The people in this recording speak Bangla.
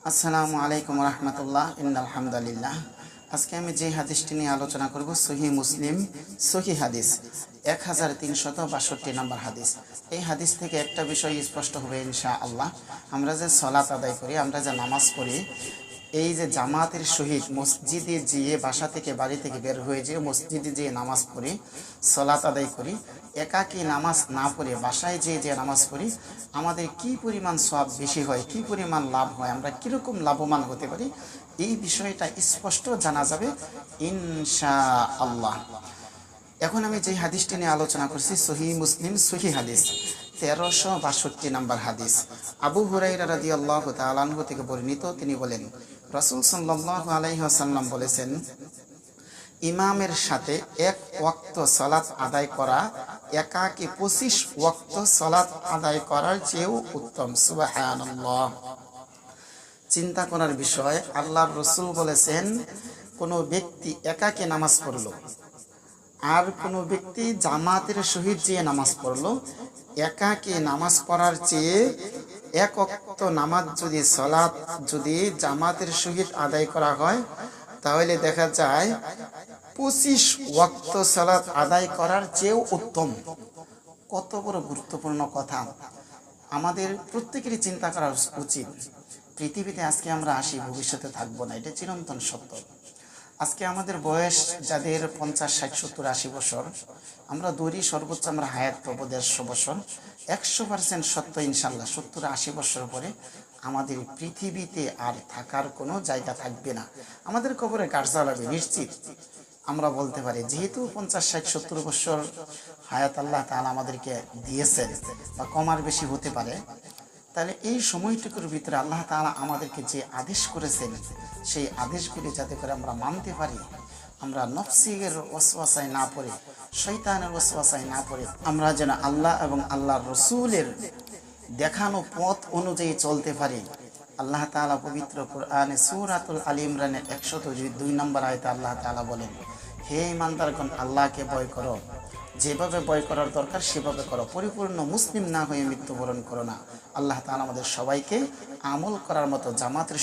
আসসালামু আলাইকুম রহমতুল্লাহ আলহামদুলিল্লাহ। আজকে আমি যে হাদিসটি নিয়ে আলোচনা করব সহিহ মুসলিম সহিহ হাদিস 1362 নম্বর হাদিস। এই হাদিস থেকে একটা বিষয় স্পষ্ট হবে ইনশাআল্লাহ। আমরা যে সালাত আদায় করি, আমরা যে নামাজ পড়ি, এই যে জামাতের সহিত মসজিদে যেয়ে বাসা থেকে বাড়ি থেকে বের হয়ে যেয়ে মসজিদে যেয়ে নামাজ পড়ি, সালাত আদায় করি, একাকী নামাজ না পড়ে বাসায় যেয়ে যে নামাজ পড়ি, আমাদের কি পরিমাণ সওয়াব বেশি হয়, কি পরিমাণ লাভ হয়, আমরা কীরকম লাভবান হতে পারি, এই বিষয়টা স্পষ্ট জানা যাবে ইনশাআল্লাহ। এখন আমি যে হাদিসটি নিয়ে আলোচনা করছি সহিহ মুসলিম সহিহ হাদিস 1362 নম্বর হাদিস। আবু হুরায়রা রাদিয়াল্লাহু তাআলা আনহু থেকে বর্ণিত, তিনি বলেন, রাসূল সাল্লাল্লাহু আলাইহি ওয়াসাল্লাম বলেছেন, ইমামের সাথে এক ওয়াক্ত সালাত আদায় করা একাকী 25 ওয়াক্ত সালাত আদায় করার চেয়েও উত্তম। সুবহানাল্লাহ। চিন্তা করার বিষয়, আল্লাহর রাসূল বলেছেন, কোনো ব্যক্তি একাকী নামাজ পড়ল আর কোনো ব্যক্তি জামাতের সহিত যে নামাজ পড়লো, একাকী নামাজ পড়ার চেয়ে এক ওয়াক্ত নামাজ যদি সালাত যদি জামাতের সহিত আদায় করা হয়, তাহলে দেখা যায় 25 ওয়াক্ত সালাত আদায় করার চেয়েও উত্তম। কত বড় গুরুত্বপূর্ণ কথা, আমাদের প্রত্যেকেরই চিন্তা করা উচিত। পৃথিবীতে আজকে আমরা আসি, ভবিষ্যতে থাকবো না, এটা চিরন্তন সত্য। আজকে আমাদের বয়স যাদের 50, 60, 70, 80 বছর, আমরা দৌড়ি সর্বোচ্চ আমরা হায়াত পাবো 150 বছর। 100% সত্য ইনশাল্লাহ 70, 80 বছর পরে আমাদের পৃথিবীতে আর থাকার কোনো জায়গা থাকবে না, আমাদের কবরে গাছ জ্বালাবে নিশ্চিত। আমরা বলতে পারি, যেহেতু 50, 60, 70 বছর হায়াত আল্লাহ তাআলা আমাদেরকে দিয়েছেন, বা কম আর বেশি হতে পারে, তাহলে এই সময়টুকুর ভিতরে আল্লাহ তাআলা আমাদেরকে যে আদেশ করেছেন, সেই আদেশগুলি যাতে করে আমরা মানতে পারি, আমরা নফসের ওয়াসওয়াসায় না পড়ে, শয়তানের ওয়াসওয়াসায় না পড়ে, আমরা যেন আল্লাহ এবং আল্লাহর রাসূলের দেখানো পথ অনুযায়ী চলতে পারি। আল্লাহ তাআলা পবিত্র কোরআনে সূরাতুল আলী ইমরানের 102 নম্বর আয়াতে আল্লাহ তাআলা বলেন, হে ঈমানদারগণ, আল্লাহকে ভয় করো, যেভাবে ভয় করার দরকার সেভাবে করো, পরিপূর্ণ মুসলিম না হয়ে মৃত্যুবরণ করো না। আল্লাহ তাআলা আমাদের সবাইকে আমল করার মতো জামাতের